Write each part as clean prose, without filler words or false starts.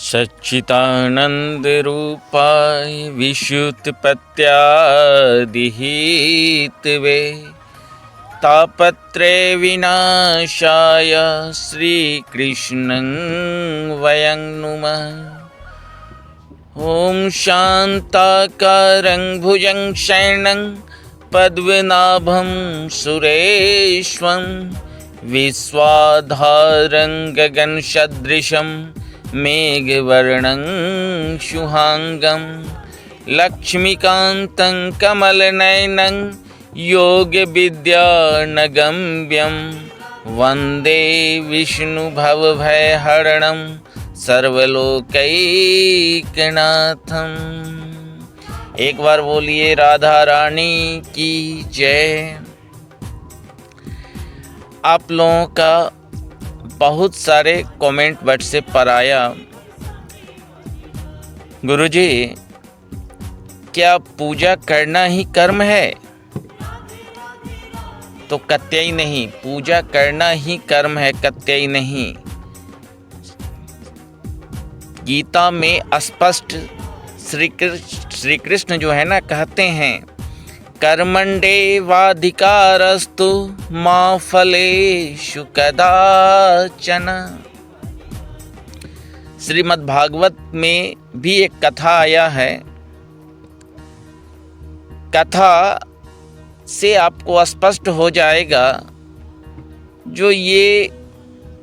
सच्चिदानंद रूपाय विशुद्धपत्यादिहेतवे तापत्रय विनाशाय श्रीकृष्णं वयं नुमः। ॐ शान्ताकारं भुजं शयनं पद्मनाभं सुरेश्वरं विश्वाधारं गगनसदृशं मेघवर्णं शुभांगं लक्ष्मीकान्तं कमलनयनं योगविद्यानगम्यं वन्दे विष्णुभवभयहरणं सर्वलोकैकनाथम्। एक बार बोलिए राधा रानी की जय। आप लोगों का बहुत सारे कमेंट व्हाट्सएप पर आया, गुरुजी क्या पूजा करना ही कर्म है? तो कतई नहीं, पूजा करना ही कर्म है, कतई नहीं। गीता में स्पष्ट श्री कृष्ण जो है ना कहते हैं, कर्मण्येवाधिकारस्तु मा फलेषु कदाचन। श्रीमद् भागवत में भी एक कथा आया है। कथा से आपको स्पष्ट हो जाएगा जो ये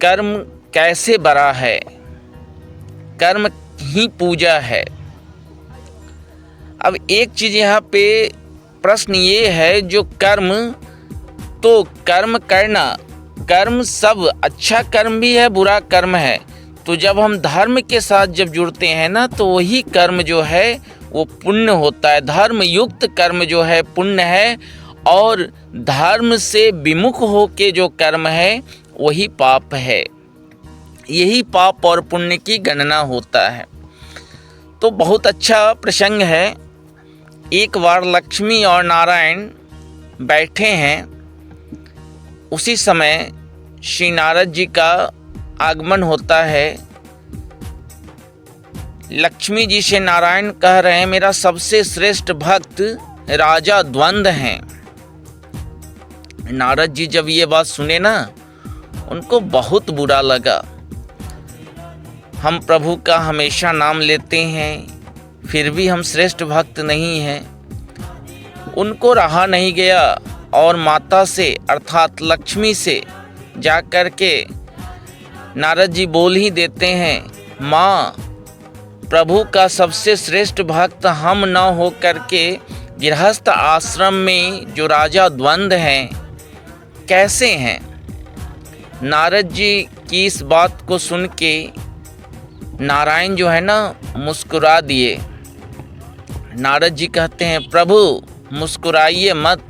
कर्म कैसे बड़ा है। कर्म ही पूजा है। अब एक चीज यहाँ पे प्रश्न ये है, जो कर्म, तो कर्म करना, कर्म सब अच्छा कर्म भी है, बुरा कर्म है। तो जब हम धर्म के साथ जब जुड़ते हैं ना, तो वही कर्म जो है वो पुण्य होता है। धर्म युक्त कर्म जो है पुण्य है, और धर्म से विमुख होके जो कर्म है वही पाप है। यही पाप और पुण्य की गणना होता है। तो बहुत अच्छा प्रसंग है। एक बार लक्ष्मी और नारायण बैठे हैं, उसी समय श्री नारद जी का आगमन होता है। लक्ष्मी जी से नारायण कह रहे हैं, मेरा सबसे श्रेष्ठ भक्त राजा द्वंद हैं। नारद जी जब ये बात सुने ना, उनको बहुत बुरा लगा। हम प्रभु का हमेशा नाम लेते हैं, फिर भी हम श्रेष्ठ भक्त नहीं हैं। उनको रहा नहीं गया और माता से अर्थात लक्ष्मी से जा कर के नारद जी बोल ही देते हैं, माँ प्रभु का सबसे श्रेष्ठ भक्त हम न हो करके गृहस्थ आश्रम में जो राजा द्वंद हैं कैसे हैं। नारद जी की इस बात को सुन के नारायण जो है ना मुस्कुरा दिए। नारद जी कहते हैं, प्रभु मुस्कुराइए मत,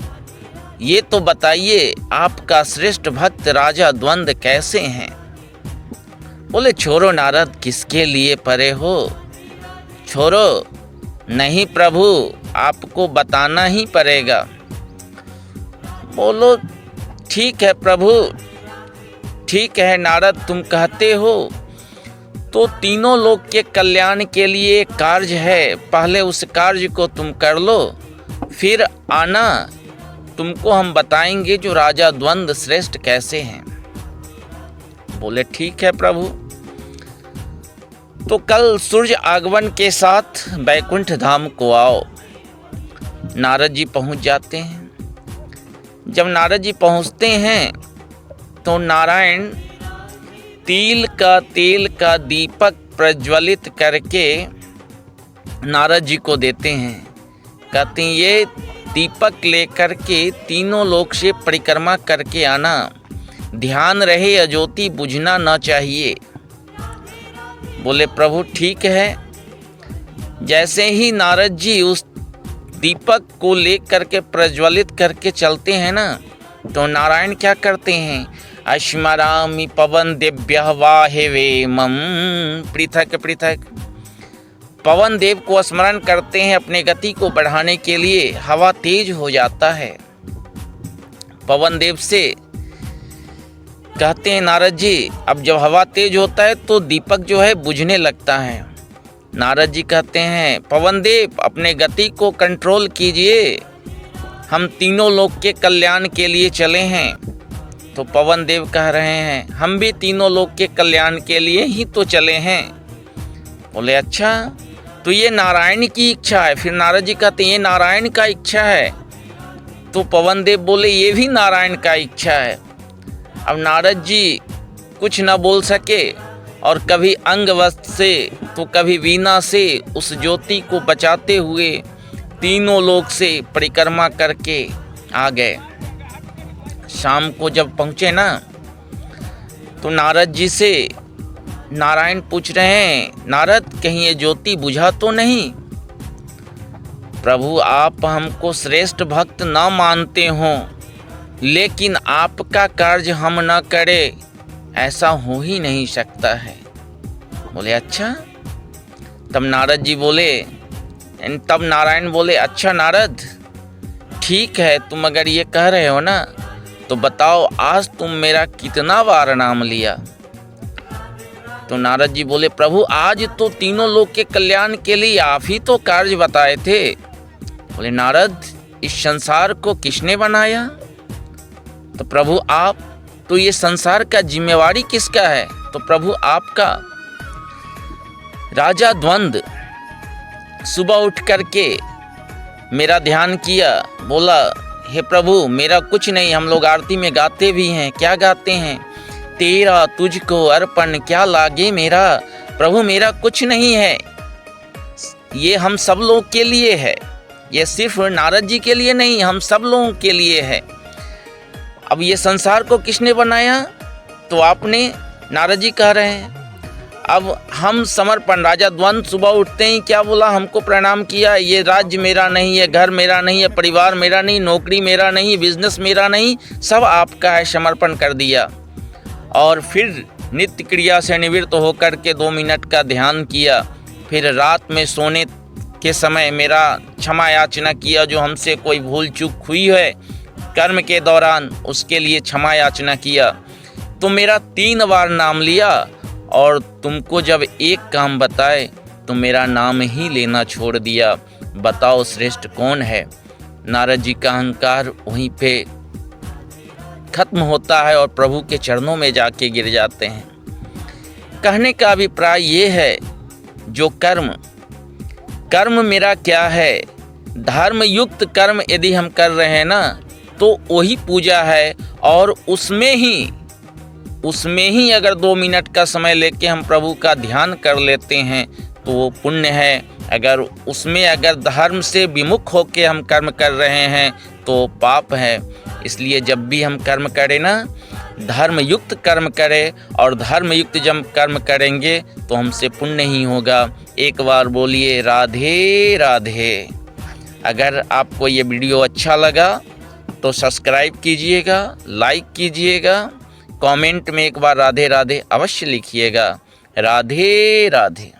ये तो बताइए आपका श्रेष्ठ भक्त राजा द्वंद कैसे हैं। बोले, छोड़ो नारद, किसके लिए परे हो, छोड़ो। नहीं प्रभु, आपको बताना ही पड़ेगा। बोलो, ठीक है प्रभु, ठीक है नारद, तुम कहते हो तो तीनों लोग के कल्याण के लिए कार्य है। पहले उस कार्य को तुम कर लो, फिर आना, तुमको हम बताएंगे जो राजा द्वंद श्रेष्ठ कैसे हैं। बोले, ठीक है प्रभु। तो कल सूर्य आगमन के साथ बैकुंठ धाम को आओ। नारद जी पहुंच जाते हैं। जब नारद जी पहुंचते हैं तो नारायण तेल का दीपक प्रज्वलित करके नारद जी को देते हैं। कहते हैं, ये दीपक लेकर के तीनों लोक से परिक्रमा करके आना, ध्यान रहे अज्योति बुझना न चाहिए। बोले, प्रभु ठीक है। जैसे ही नारद जी उस दीपक को लेकर के प्रज्वलित करके चलते हैं ना, तो नारायण क्या करते हैं, स्मरामि पवन देव्यः वाहिवेमं पृथक पृथक। पवन देव को स्मरण करते हैं अपने गति को बढ़ाने के लिए। हवा तेज हो जाता है। पवन देव से कहते हैं नारद जी, अब जब हवा तेज होता है तो दीपक जो है बुझने लगता है। नारद जी कहते हैं पवन देव अपने गति को कंट्रोल कीजिए, हम तीनों लोग के कल्याण के लिए चले हैं। तो पवन देव कह रहे हैं हम भी तीनों लोग के कल्याण के लिए ही तो चले हैं। बोले अच्छा, तो ये नारायण की इच्छा है। फिर नारद जी कहते हैं ये नारायण का इच्छा है। तो पवन देव बोले ये भी नारायण का इच्छा है। अब नारद जी कुछ न बोल सके और कभी अंगवस्त्र से तो कभी वीणा से उस ज्योति को बचाते हुए तीनों लोक से परिक्रमा करके आ गए। शाम को जब पहुँचे ना तो नारद जी से नारायण पूछ रहे हैं नारद कहीं ये ज्योति बुझा तो नहीं? प्रभु आप हमको श्रेष्ठ भक्त न मानते हों, लेकिन आपका कार्य हम न करें ऐसा हो ही नहीं सकता है। बोले अच्छा। तब नारद जी बोले, तब नारायण बोले अच्छा नारद ठीक है, तुम अगर ये कह रहे हो ना तो बताओ आज तुम मेरा कितना बार नाम लिया? तो नारद जी बोले प्रभु आज तो तीनों लोग के कल्याण के लिए आप ही तो कार्य बताए थे। बोले नारद इस संसार को किसने बनाया? तो प्रभु आप, तो ये संसार का जिम्मेवारी किसका है? तो प्रभु आपका। राजा द्वंद सुबह उठ करके मेरा ध्यान किया, बोला हे प्रभु मेरा कुछ नहीं। हम लोग आरती में गाते भी हैं, क्या गाते हैं? तेरा तुझको अर्पण क्या लागे मेरा। प्रभु मेरा कुछ नहीं है, ये हम सब लोग के लिए है, ये सिर्फ नारद जी के लिए नहीं, हम सब लोगों के लिए है। अब ये संसार को किसने बनाया? तो आपने, नारद जी कह रहे हैं। अब हम समर्पण, राजा द्वंद सुबह उठते ही क्या बोला? हमको प्रणाम किया, ये राज्य मेरा नहीं है, घर मेरा नहीं है, परिवार मेरा नहीं, नौकरी मेरा नहीं, बिजनेस मेरा नहीं, सब आपका है, समर्पण कर दिया। और फिर नित्य क्रिया से निवृत्त होकर के 2 मिनट का ध्यान किया। फिर रात में सोने के समय मेरा क्षमा याचना किया, जो हमसे कोई भूल चूक हुई है कर्म के दौरान उसके लिए क्षमा याचना किया। तो मेरा 3 बार नाम लिया और तुमको जब एक काम बताए तो मेरा नाम ही लेना छोड़ दिया। बताओ श्रेष्ठ कौन है? नारद जी का अहंकार वहीं पे खत्म होता है और प्रभु के चरणों में जाके गिर जाते हैं। कहने का अभिप्राय ये है, जो कर्म मेरा क्या है? धर्म युक्त कर्म यदि हम कर रहे हैं ना तो वही पूजा है। और उसमें ही अगर 2 मिनट का समय लेके हम प्रभु का ध्यान कर लेते हैं तो वो पुण्य है। अगर उसमें अगर धर्म से विमुख होके हम कर्म कर रहे हैं तो पाप है। इसलिए जब भी हम कर्म करें ना, धर्म युक्त कर्म करें, और धर्म युक्त जब कर्म करेंगे तो हमसे पुण्य ही होगा। एक बार बोलिए राधे राधे। अगर आपको ये वीडियो अच्छा लगा तो सब्सक्राइब कीजिएगा, लाइक कीजिएगा, कमेंट में एक बार राधे राधे अवश्य लिखिएगा। राधे राधे।